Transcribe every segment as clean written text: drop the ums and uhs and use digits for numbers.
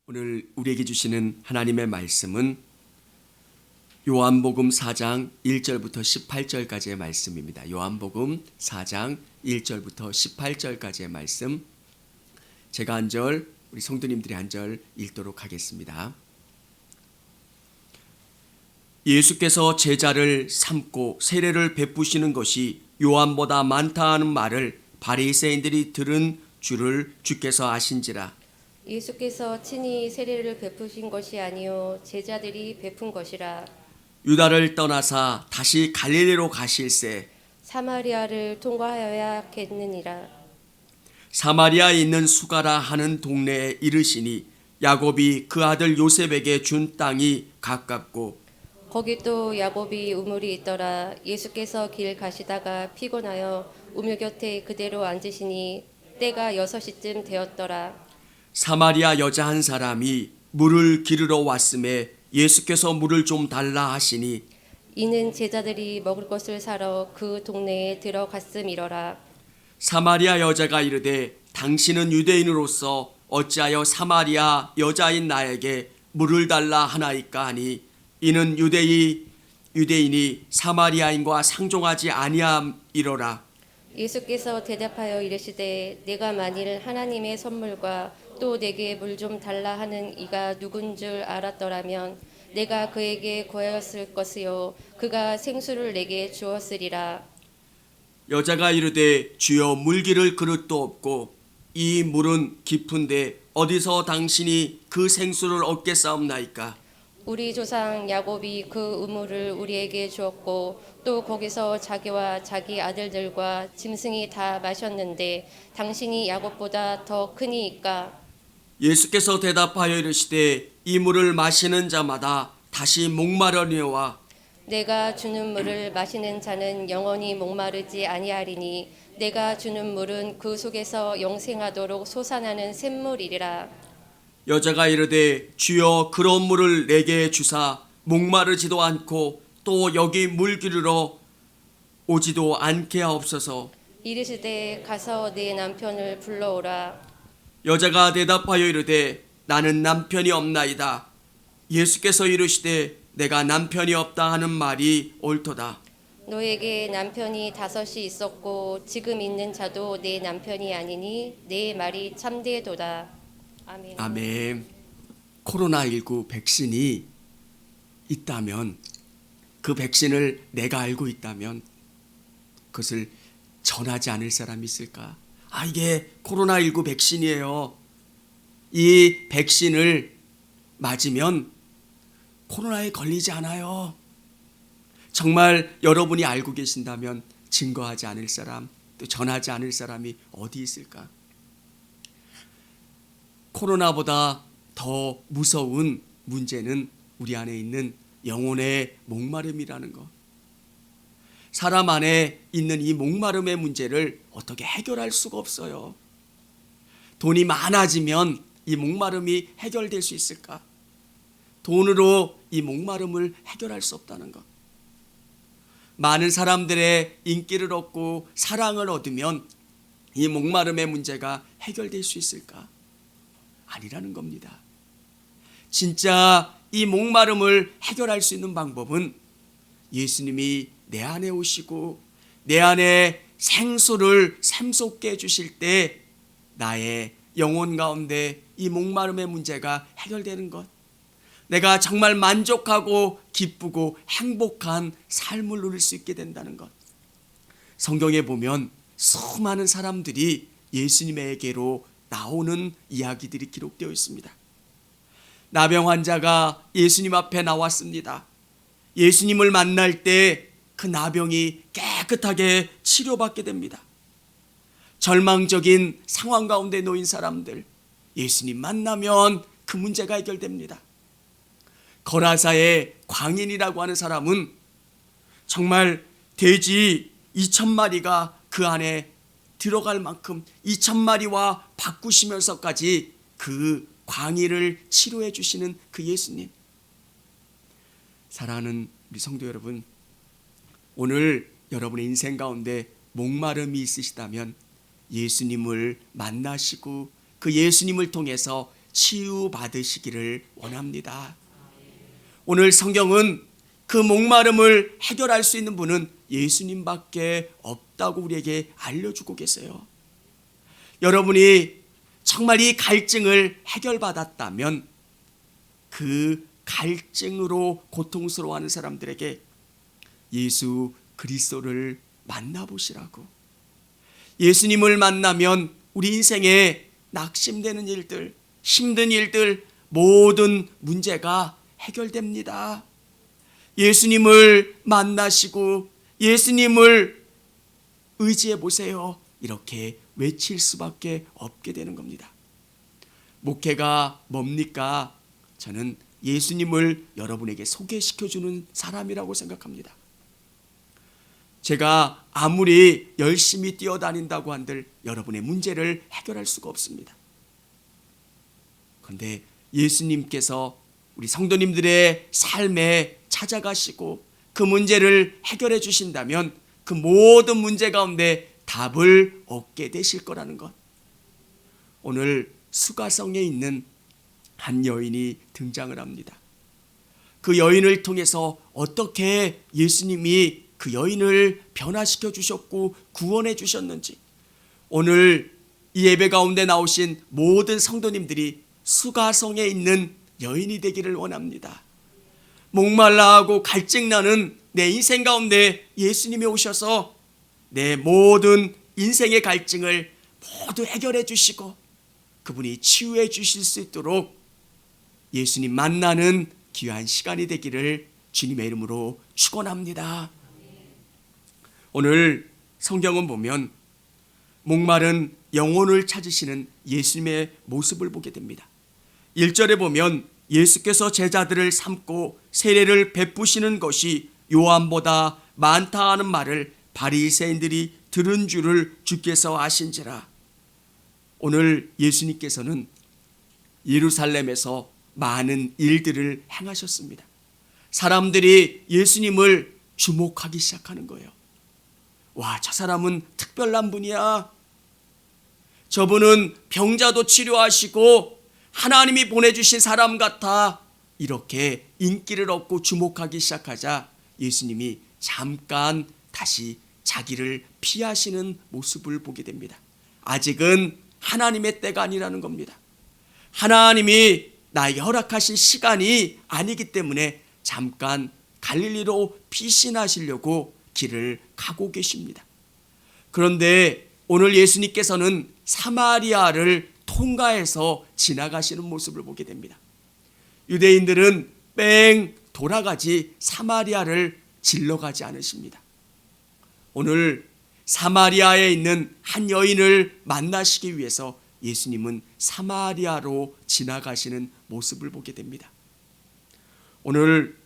오늘 우리에게 주시는 하나님의 말씀은 요한복음 4장 1절부터 18절까지의 말씀입니다. 요한복음 4장 1절부터 18절까지의 말씀, 제가 한 절, 우리 성도님들이 한 절 읽도록 하겠습니다. 예수께서 제자를 삼고 세례를 베푸시는 것이 요한보다 많다 하는 말을 바리새인들이 들은 줄을 주께서 아신지라. 예수께서 친히 세례를 베푸신 것이 아니요 제자들이 베푼 것이라. 유다를 떠나사 다시 갈릴리로 가실새 사마리아를 통과하여야겠느니라. 사마리아에 있는 수가라 하는 동네에 이르시니 야곱이 그 아들 요셉에게 준 땅이 가깝고 거기 또 야곱이 우물이 있더라. 예수께서 길 가시다가 피곤하여 우물 곁에 그대로 앉으시니 때가 6시쯤 되었더라. 사마리아 여자 한 사람이 물을 기르러 왔음에 예수께서 물을 좀 달라 하시니 이는 제자들이 먹을 것을 사러 그 동네에 들어갔음이러라. 사마리아 여자가 이르되 당신은 유대인으로서 어찌하여 사마리아 여자인 나에게 물을 달라 하나이까 하니 이는 유대인이 사마리아인과 상종하지 아니함이로라. 예수께서 대답하여 이르시되 내가 만일 하나님의 선물과 또 내게 물 좀 달라 하는 이가 누군 줄 알았더라면 내가 그에게 구하였을 것이요 그가 생수를 내게 주었으리라. 여자가 이르되 주여 물 기를 그릇도 없고 이 물은 깊은데 어디서 당신이 그 생수를 얻겠사옵나이까. 우리 조상 야곱이 그 우물을 우리에게 주었고 또 거기서 자기와 자기 아들들과 짐승이 다 마셨는데 당신이 야곱보다 더 크니이까. 예수께서 대답하여 이르시되 이 물을 마시는 자마다 다시 목마르니와 내가 주는 물을 마시는 자는 영원히 목마르지 아니하리니 내가 주는 물은 그 속에서 영생하도록 솟아나는 샘물이리라. 여자가 이르되 주여 그런 물을 내게 주사 목마르지도 않고 또 여기 물 기르러 오지도 않게 하옵소서. 이르시되 가서 내 남편을 불러오라. 여자가 대답하여 이르되 나는 남편이 없나이다. 예수께서 이르시되 내가 남편이 없다 하는 말이 옳도다. 너에게 남편이 5이 있었고 지금 있는 자도 내 남편이 아니니 내 말이 참되도다. 아멘. 아멘. 코로나19 백신이 있다면, 그 백신을 내가 알고 있다면 그것을 전하지 않을 사람이 있을까? 이게 코로나19 백신이에요. 이 백신을 맞으면 코로나에 걸리지 않아요. 정말 여러분이 알고 계신다면 증거하지 않을 사람, 또 전하지 않을 사람이 어디 있을까? 코로나보다 더 무서운 문제는 우리 안에 있는 영혼의 목마름이라는 것. 사람 안에 있는 이 목마름의 문제를 어떻게 해결할 수가 없어요. 돈이 많아지면 이 목마름이 해결될 수 있을까? 돈으로 이 목마름을 해결할 수 없다는 것. 많은 사람들의 인기를 얻고 사랑을 얻으면 이 목마름의 문제가 해결될 수 있을까? 아니라는 겁니다. 진짜 이 목마름을 해결할 수 있는 방법은 예수님이 내 안에 오시고 내 안에 생수를 샘솟게 해주실 때 나의 영혼 가운데 이 목마름의 문제가 해결되는 것. 내가 정말 만족하고 기쁘고 행복한 삶을 누릴 수 있게 된다는 것. 성경에 보면 수많은 사람들이 예수님에게로 나오는 이야기들이 기록되어 있습니다. 나병 환자가 예수님 앞에 나왔습니다. 예수님을 만날 때 그 나병이 깨끗하게 치료받게 됩니다. 절망적인 상황 가운데 놓인 사람들, 예수님 만나면 그 문제가 해결됩니다. 거라사의 광인이라고 하는 사람은 정말 돼지 2,000마리가 그 안에 들어갈 만큼 2,000마리와 바꾸시면서까지 그 광인을 치료해 주시는 그 예수님. 사랑하는 우리 성도 여러분, 오늘 여러분의 인생 가운데 목마름이 있으시다면 예수님을 만나시고 그 예수님을 통해서 치유받으시기를 원합니다. 오늘 성경은 그 목마름을 해결할 수 있는 분은 예수님밖에 없다고 우리에게 알려주고 계세요. 여러분이 정말 이 갈증을 해결받았다면 그 갈증으로 고통스러워하는 사람들에게 예수 그리스도를 만나보시라고. 예수님을 만나면 우리 인생에 낙심되는 일들, 힘든 일들, 모든 문제가 해결됩니다. 예수님을 만나시고 예수님을 의지해 보세요. 이렇게 외칠 수밖에 없게 되는 겁니다. 목회가 뭡니까? 저는 예수님을 여러분에게 소개시켜주는 사람이라고 생각합니다. 제가 아무리 열심히 뛰어다닌다고 한들 여러분의 문제를 해결할 수가 없습니다. 그런데 예수님께서 우리 성도님들의 삶에 찾아가시고 그 문제를 해결해 주신다면 그 모든 문제 가운데 답을 얻게 되실 거라는 것. 오늘 수가성에 있는 한 여인이 등장을 합니다. 그 여인을 통해서 어떻게 예수님이 그 여인을 변화시켜 주셨고 구원해 주셨는지, 오늘 이 예배 가운데 나오신 모든 성도님들이 수가성에 있는 여인이 되기를 원합니다. 목말라하고 갈증나는 내 인생 가운데 예수님이 오셔서 내 모든 인생의 갈증을 모두 해결해 주시고 그분이 치유해 주실 수 있도록 예수님 만나는 귀한 시간이 되기를 주님의 이름으로 축원합니다. 오늘 성경은 보면 목마른 영혼을 찾으시는 예수님의 모습을 보게 됩니다. 1절에 보면 예수께서 제자들을 삼고 세례를 베푸시는 것이 요한보다 많다 하는 말을 바리새인들이 들은 줄을 주께서 아신지라. 오늘 예수님께서는 예루살렘에서 많은 일들을 행하셨습니다. 사람들이 예수님을 주목하기 시작하는 거예요. 와, 저 사람은 특별한 분이야. 저분은 병자도 치료하시고 하나님이 보내주신 사람 같아. 이렇게 인기를 얻고 주목하기 시작하자 예수님이 잠깐 다시 자기를 피하시는 모습을 보게 됩니다. 아직은 하나님의 때가 아니라는 겁니다. 하나님이 나에게 허락하신 시간이 아니기 때문에 잠깐 갈릴리로 피신하시려고 길을 가고 계십니다. 그런데 오늘 예수님께서는 사마리아를 통과해서 지나가시는 모습을 보게 됩니다. 유대인들은 뺑 돌아가지 사마리아를 질러가지 않으십니다. 오늘 사마리아에 있는 한 여인을 만나시기 위해서 예수님은 사마리아로 지나가시는 모습을 보게 됩니다. 오늘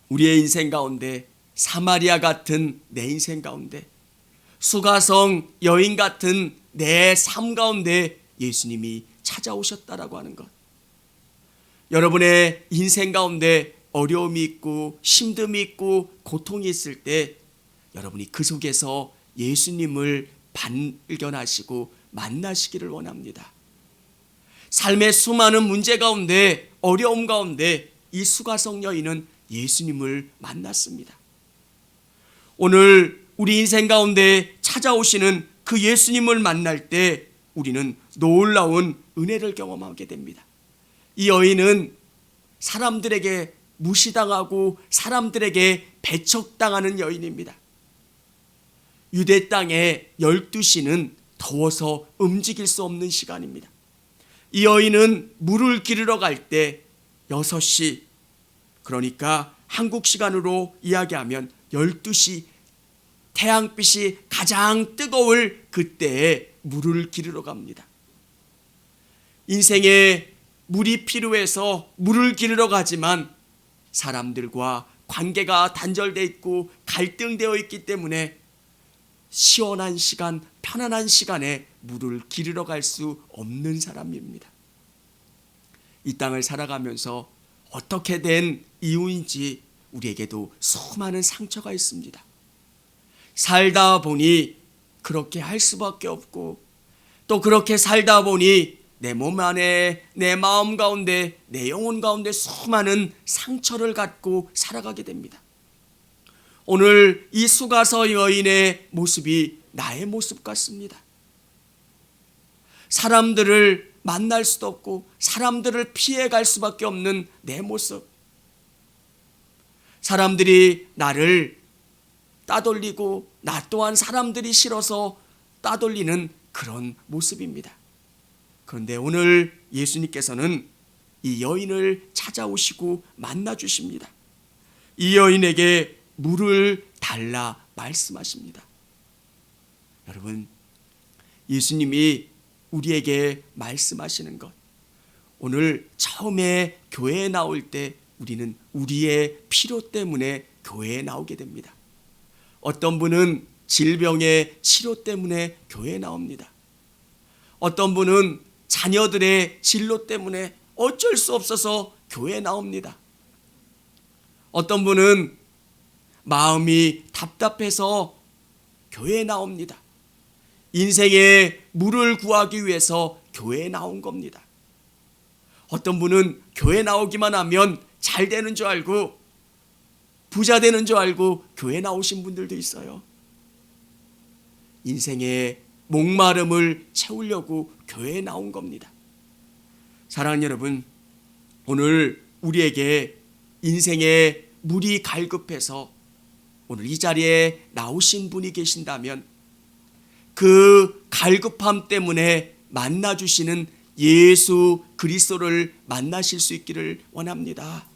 우리의 인생 가운데 사마리아 같은 내 인생 가운데 수가성 여인 같은 내 삶 가운데 예수님이 찾아오셨다라고 하는 것. 여러분의 인생 가운데 어려움이 있고 힘듦이 있고 고통이 있을 때 여러분이 그 속에서 예수님을 발견하시고 만나시기를 원합니다. 삶의 수많은 문제 가운데 어려움 가운데 이 수가성 여인은 예수님을 만났습니다. 오늘 우리 인생 가운데 찾아오시는 그 예수님을 만날 때 우리는 놀라운 은혜를 경험하게 됩니다. 이 여인은 사람들에게 무시당하고 사람들에게 배척당하는 여인입니다. 유대 땅의 12시는 더워서 움직일 수 없는 시간입니다. 이 여인은 물을 기르러 갈 때 6시, 그러니까 한국 시간으로 이야기하면 12시, 태양빛이 가장 뜨거울 그때에 물을 기르러 갑니다. 인생에 물이 필요해서 물을 기르러 가지만 사람들과 관계가 단절되어 있고 갈등되어 있기 때문에 시원한 시간, 편안한 시간에 물을 기르러 갈 수 없는 사람입니다. 이 땅을 살아가면서 어떻게 된 이유인지 우리에게도 수많은 상처가 있습니다. 살다 보니 그렇게 할 수밖에 없고 또 그렇게 살다 보니 내 몸 안에, 내 마음 가운데, 내 영혼 가운데 수많은 상처를 갖고 살아가게 됩니다. 오늘 이 수가서 여인의 모습이 나의 모습 같습니다. 사람들을 만날 수도 없고 사람들을 피해갈 수밖에 없는 내 모습. 사람들이 나를 따돌리고 나 또한 사람들이 싫어서 따돌리는 그런 모습입니다. 그런데 오늘 예수님께서는 이 여인을 찾아오시고 만나 주십니다. 이 여인에게 물을 달라 말씀하십니다. 여러분, 예수님이 우리에게 말씀하시는 것, 오늘 처음에 교회에 나올 때 우리는 우리의 필요 때문에 교회에 나오게 됩니다. 어떤 분은 질병의 치료 때문에 교회에 나옵니다. 어떤 분은 자녀들의 진로 때문에 어쩔 수 없어서 교회에 나옵니다. 어떤 분은 마음이 답답해서 교회에 나옵니다. 인생의 물을 구하기 위해서 교회에 나온 겁니다. 어떤 분은 교회 나오기만 하면 잘 되는 줄 알고 부자 되는 줄 알고 교회 나오신 분들도 있어요. 인생의 목마름을 채우려고 교회에 나온 겁니다. 사랑하는 여러분, 오늘 우리에게 인생의 물이 갈급해서 오늘 이 자리에 나오신 분이 계신다면 그 갈급함 때문에 만나주시는 예수 그리스도를 만나실 수 있기를 원합니다.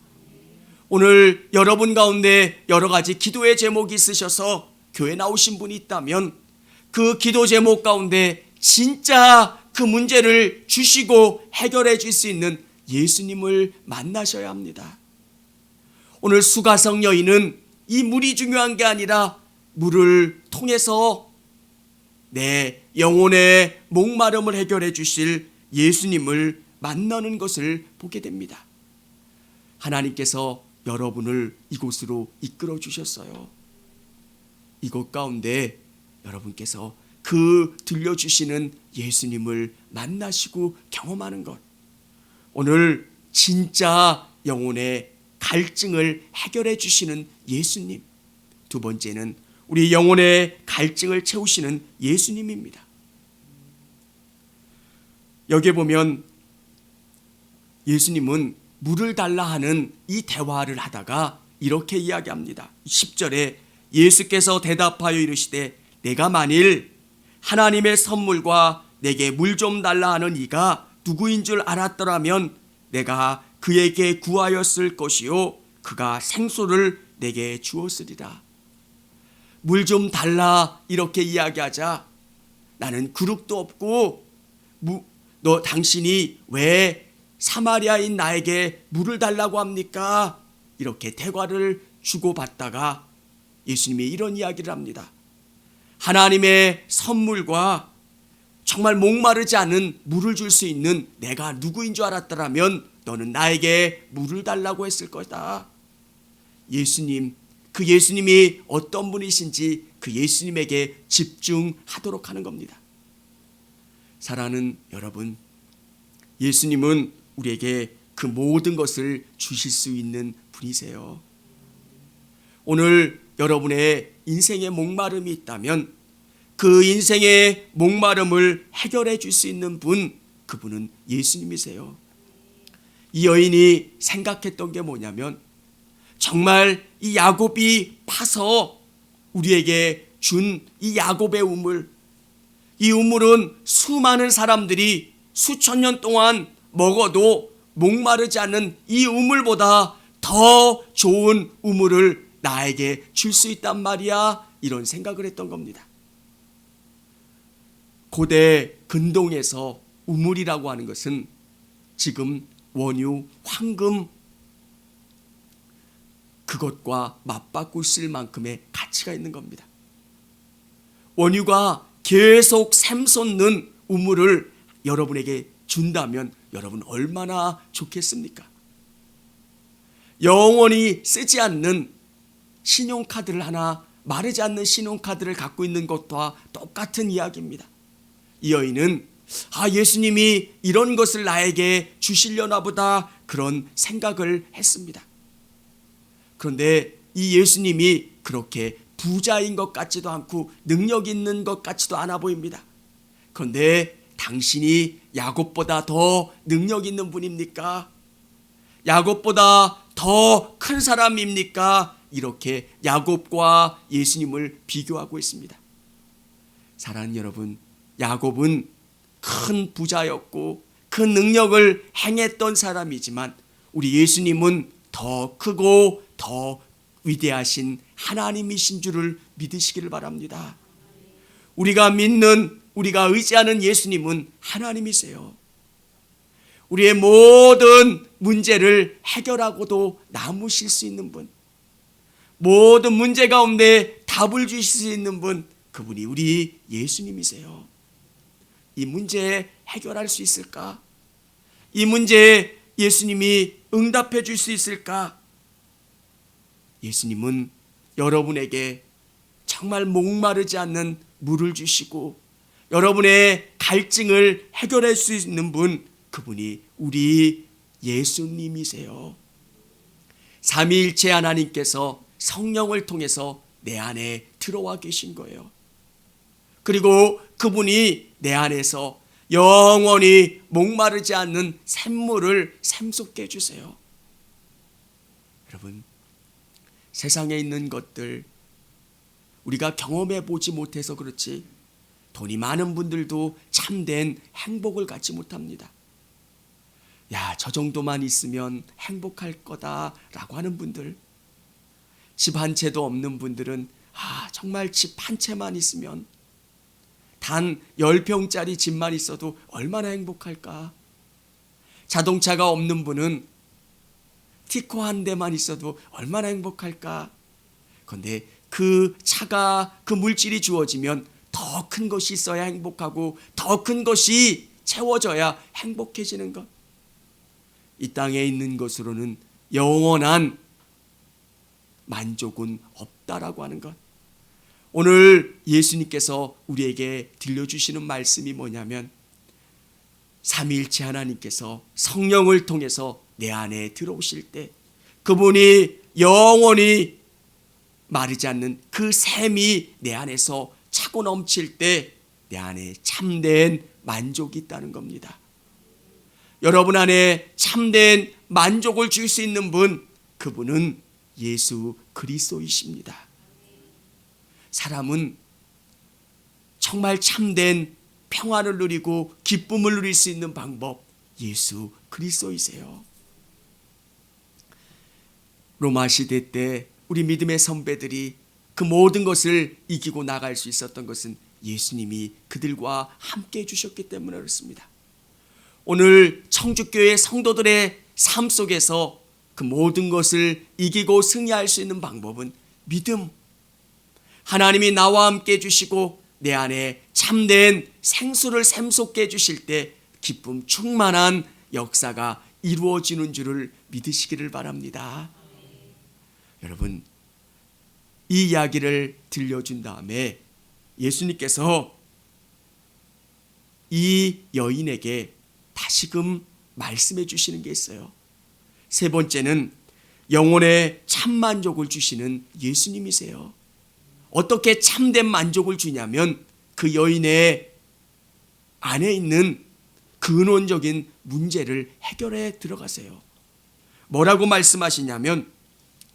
오늘 여러분 가운데 여러 가지 기도의 제목이 있으셔서 교회 나오신 분이 있다면 그 기도 제목 가운데 진짜 그 문제를 주시고 해결해 줄 수 있는 예수님을 만나셔야 합니다. 오늘 수가성 여인은 이 물이 중요한 게 아니라 물을 통해서 내 영혼의 목마름을 해결해 주실 예수님을 만나는 것을 보게 됩니다. 하나님께서 여러분을 이곳으로 이끌어 주셨어요. 이곳 가운데 여러분께서 그 들려주시는 예수님을 만나시고 경험하는 것, 오늘 진짜 영혼의 갈증을 해결해 주시는 예수님, 두 번째는 우리 영혼의 갈증을 채우시는 예수님입니다. 여기에 보면 예수님은 물을 달라 하는 이 대화를 하다가 이렇게 이야기합니다. 10절에 예수께서 대답하여 이르시되 내가 만일 하나님의 선물과 내게 물 좀 달라 하는 이가 누구인 줄 알았더라면 내가 그에게 구하였을 것이요 그가 생수를 내게 주었으리라. 물 좀 달라 이렇게 이야기하자 나는 그릇도 없고 당신이 왜 사마리아인 나에게 물을 달라고 합니까? 이렇게 대화를 주고받다가 예수님이 이런 이야기를 합니다. 하나님의 선물과 정말 목마르지 않은 물을 줄 수 있는 내가 누구인 줄 알았더라면 너는 나에게 물을 달라고 했을 거다. 예수님, 그 예수님이 어떤 분이신지 그 예수님에게 집중하도록 하는 겁니다. 사랑하는 여러분, 예수님은 우리에게 그 모든 것을 주실 수 있는 분이세요. 오늘 여러분의 인생의 목마름이 있다면 그 인생의 목마름을 해결해 줄 수 있는 분, 그분은 예수님이세요. 이 여인이 생각했던 게 뭐냐면 정말 이 야곱이 파서 우리에게 준 이 야곱의 우물, 이 우물은 수많은 사람들이 수천 년 동안 먹어도 목마르지 않는 이 우물보다 더 좋은 우물을 나에게 줄 수 있단 말이야, 이런 생각을 했던 겁니다. 고대 근동에서 우물이라고 하는 것은 지금 원유, 황금 그것과 맞바꿀 쓸 만큼의 가치가 있는 겁니다. 원유가 계속 샘솟는 우물을 여러분에게 준다면 여러분 얼마나 좋겠습니까? 영원히 쓰지 않는 신용카드를 하나, 마르지 않는 신용카드를 갖고 있는 것과 똑같은 이야기입니다. 이 여인은 예수님이 이런 것을 나에게 주시려나 보다 그런 생각을 했습니다. 그런데 이 예수님이 그렇게 부자인 것 같지도 않고 능력 있는 것 같지도 않아 보입니다. 그런데 당신이 야곱보다 더 능력 있는 분입니까? 야곱보다 더 큰 사람입니까? 이렇게 야곱과 예수님을 비교하고 있습니다. 사랑하는 여러분, 야곱은 큰 부자였고 그 능력을 행했던 사람이지만 우리 예수님은 더 크고 더 위대하신 하나님이신 줄을 믿으시기를 바랍니다. 우리가 믿는, 우리가 의지하는 예수님은 하나님이세요. 우리의 모든 문제를 해결하고도 남으실 수 있는 분, 모든 문제 가운데 답을 주실 수 있는 분, 그분이 우리 예수님이세요. 이 문제 해결할 수 있을까? 이 문제에 예수님이 응답해 줄 수 있을까? 예수님은 여러분에게 정말 목마르지 않는 물을 주시고 여러분의 갈증을 해결할 수 있는 분, 그분이 우리 예수님이세요. 삼위일체 하나님께서 성령을 통해서 내 안에 들어와 계신 거예요. 그리고 그분이 내 안에서 영원히 목마르지 않는 샘물을 샘솟게 해주세요. 여러분, 세상에 있는 것들 우리가 경험해 보지 못해서 그렇지 돈이 많은 분들도 참된 행복을 갖지 못합니다. 저 정도만 있으면 행복할 거다라고 하는 분들, 집 한 채도 없는 분들은 정말 집 한 채만 있으면, 단 10평짜리 집만 있어도 얼마나 행복할까. 자동차가 없는 분은 티코 한 대만 있어도 얼마나 행복할까. 그런데 그 차가, 그 물질이 주어지면 더 큰 것이 있어야 행복하고 더 큰 것이 채워져야 행복해지는 것. 이 땅에 있는 것으로는 영원한 만족은 없다라고 하는 것. 오늘 예수님께서 우리에게 들려주시는 말씀이 뭐냐면, 삼위일체 하나님께서 성령을 통해서 내 안에 들어오실 때 그분이 영원히 마르지 않는 그 샘이 내 안에서 차고 넘칠 때 내 안에 참된 만족이 있다는 겁니다. 여러분 안에 참된 만족을 줄 수 있는 분, 그분은 예수 그리스도이십니다. 사람은 정말 참된 평안을 누리고 기쁨을 누릴 수 있는 방법, 예수 그리스도이세요. 로마 시대 때 우리 믿음의 선배들이 그 모든 것을 이기고 나갈 수 있었던 것은 예수님이 그들과 함께 해주셨기 때문에 그렇습니다. 오늘 청주교회 성도들의 삶 속에서 그 모든 것을 이기고 승리할 수 있는 방법은 믿음. 하나님이 나와 함께 해주시고 내 안에 참된 생수를 샘솟게 해주실 때 기쁨 충만한 역사가 이루어지는 줄을 믿으시기를 바랍니다. 여러분, 이 이야기를 들려준 다음에 예수님께서 이 여인에게 다시금 말씀해 주시는 게 있어요. 세 번째는 영혼의 참 만족을 주시는 예수님이세요. 어떻게 참된 만족을 주냐면 그 여인의 안에 있는 근원적인 문제를 해결해 들어가세요. 뭐라고 말씀하시냐면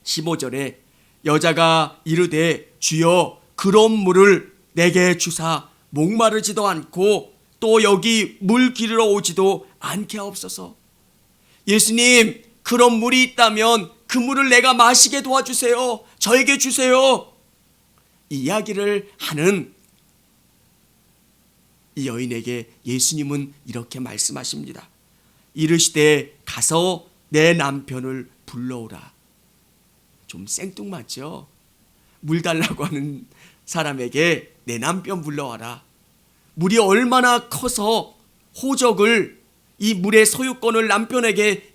15절에 여자가 이르되 주여 그런 물을 내게 주사 목마르지도 않고 또 여기 물 기르러 오지도 않게 하옵소서. 예수님, 그런 물이 있다면 그 물을 내가 마시게 도와주세요. 저에게 주세요. 이 이야기를 하는 이 여인에게 예수님은 이렇게 말씀하십니다. 이르시되 가서 내 남편을 불러오라. 좀 생뚱맞죠? 물 달라고 하는 사람에게 내 남편 불러와라. 물이 얼마나 커서 호적을, 이 물의 소유권을 남편에게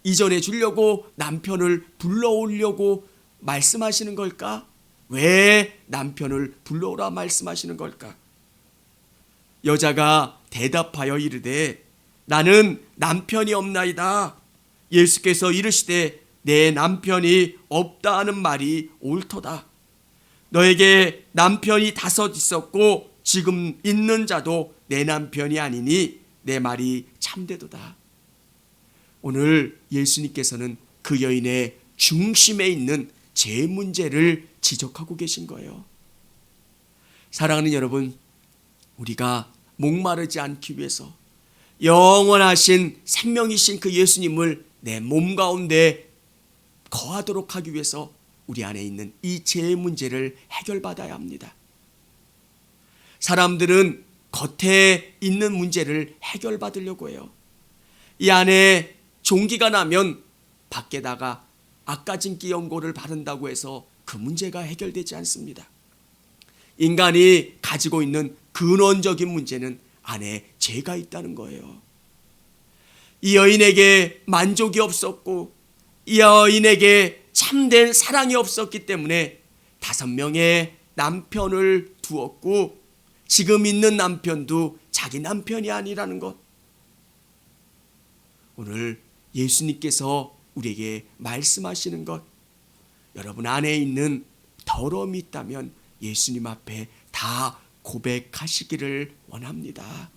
이전해 주려고 남편을 불러오려고 말씀하시는 걸까? 왜 남편을 불러오라 말씀하시는 걸까? 여자가 대답하여 이르되 나는 남편이 없나이다. 예수께서 이르시되 내 남편이 없다 하는 말이 옳도다. 너에게 남편이 5 있었고 지금 있는 자도 내 남편이 아니니 내 말이 참되도다. 오늘 예수님께서는 그 여인의 중심에 있는 제 문제를 지적하고 계신 거예요. 사랑하는 여러분, 우리가 목마르지 않기 위해서 영원하신 생명이신 그 예수님을 내 몸 가운데 거하도록 하기 위해서 우리 안에 있는 이 죄의 문제를 해결받아야 합니다. 사람들은 겉에 있는 문제를 해결받으려고 해요. 이 안에 종기가 나면 밖에다가 악가진기 연고를 바른다고 해서 그 문제가 해결되지 않습니다. 인간이 가지고 있는 근원적인 문제는 안에 죄가 있다는 거예요. 이 여인에게 만족이 없었고 이 여인에게 참된 사랑이 없었기 때문에 5명의 남편을 두었고 지금 있는 남편도 자기 남편이 아니라는 것. 오늘 예수님께서 우리에게 말씀하시는 것, 여러분 안에 있는 더러움이 있다면 예수님 앞에 다 고백하시기를 원합니다.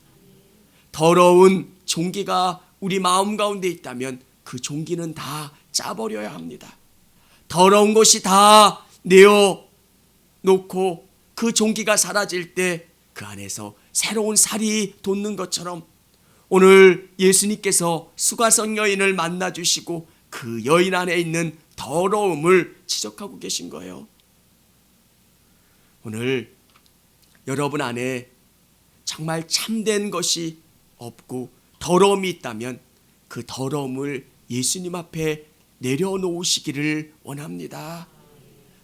더러운 종기가 우리 마음 가운데 있다면 그 종기는 다 짜버려야 합니다. 더러운 것이 다 내어놓고 그 종기가 사라질 때 그 안에서 새로운 살이 돋는 것처럼 오늘 예수님께서 수가성 여인을 만나주시고 그 여인 안에 있는 더러움을 지적하고 계신 거예요. 오늘 여러분 안에 정말 참된 것이 없고 더러움이 있다면 그 더러움을 예수님 앞에 내려놓으시기를 원합니다.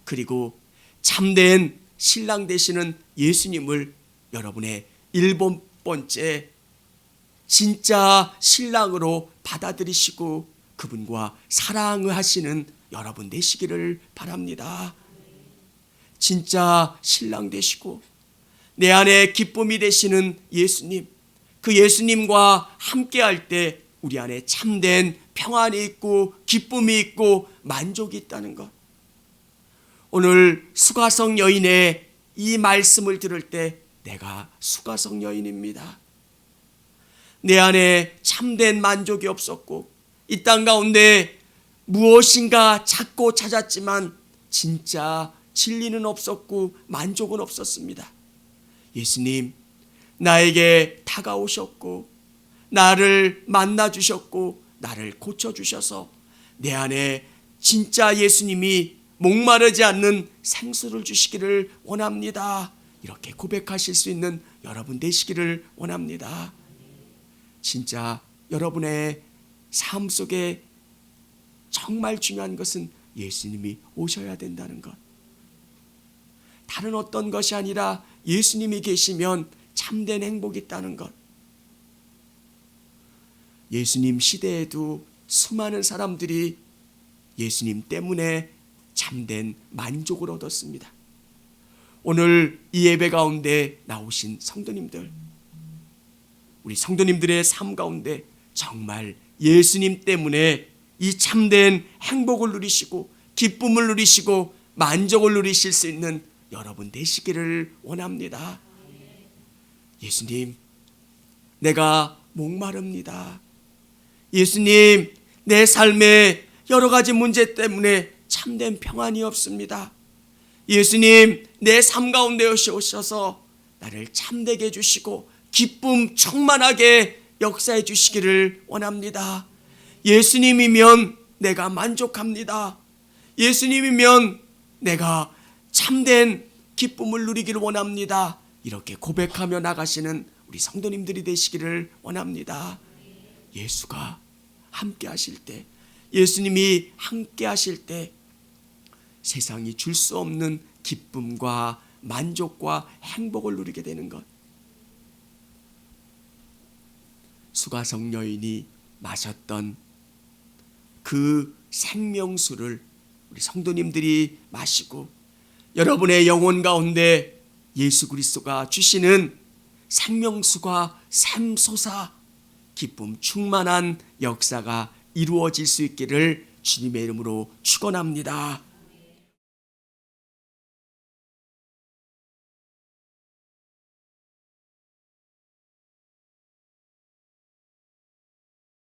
그리고 참된 신랑 되시는 예수님을 여러분의 7번째 진짜 신랑으로 받아들이시고 그분과 사랑하시는 여러분 되시기를 바랍니다. 진짜 신랑 되시고 내 안에 기쁨이 되시는 예수님, 그 예수님과 함께할 때 우리 안에 참된 평안이 있고 기쁨이 있고 만족이 있다는 것. 오늘 수가성 여인의 이 말씀을 들을 때 내가 수가성 여인입니다. 내 안에 참된 만족이 없었고 이 땅 가운데 무엇인가 찾고 찾았지만 진짜 진리는 없었고 만족은 없었습니다. 예수님, 나에게 다가오셨고 나를 만나주셨고 나를 고쳐주셔서 내 안에 진짜 예수님이 목마르지 않는 생수를 주시기를 원합니다. 이렇게 고백하실 수 있는 여러분 되시기를 원합니다. 진짜 여러분의 삶 속에 정말 중요한 것은 예수님이 오셔야 된다는 것. 다른 어떤 것이 아니라 예수님이 계시면 참된 행복이 있다는 것. 예수님 시대에도 수많은 사람들이 예수님 때문에 참된 만족을 얻었습니다. 오늘 이 예배 가운데 나오신 성도님들, 우리 성도님들의 삶 가운데 정말 예수님 때문에 이 참된 행복을 누리시고 기쁨을 누리시고 만족을 누리실 수 있는 여러분 되시기를 원합니다. 예수님, 내가 목마릅니다. 예수님, 내 삶에 여러 가지 문제 때문에 참된 평안이 없습니다. 예수님, 내 삶 가운데 오셔서 나를 참되게 해주시고 기쁨 충만하게 역사해 주시기를 원합니다. 예수님이면 내가 만족합니다. 예수님이면 내가 참된 기쁨을 누리기를 원합니다. 이렇게 고백하며 나가시는 우리 성도님들이 되시기를 원합니다. 예수가 함께 하실 때, 예수님이 함께 하실 때 세상이 줄 수 없는 기쁨과 만족과 행복을 누리게 되는 것. 수가성 여인이 마셨던 그 생명수를 우리 성도님들이 마시고 여러분의 영혼 가운데 예수 그리스도가 주시는 생명수가 샘솟아 기쁨 충만한 역사가 이루어질 수 있기를 주님의 이름으로 축원합니다.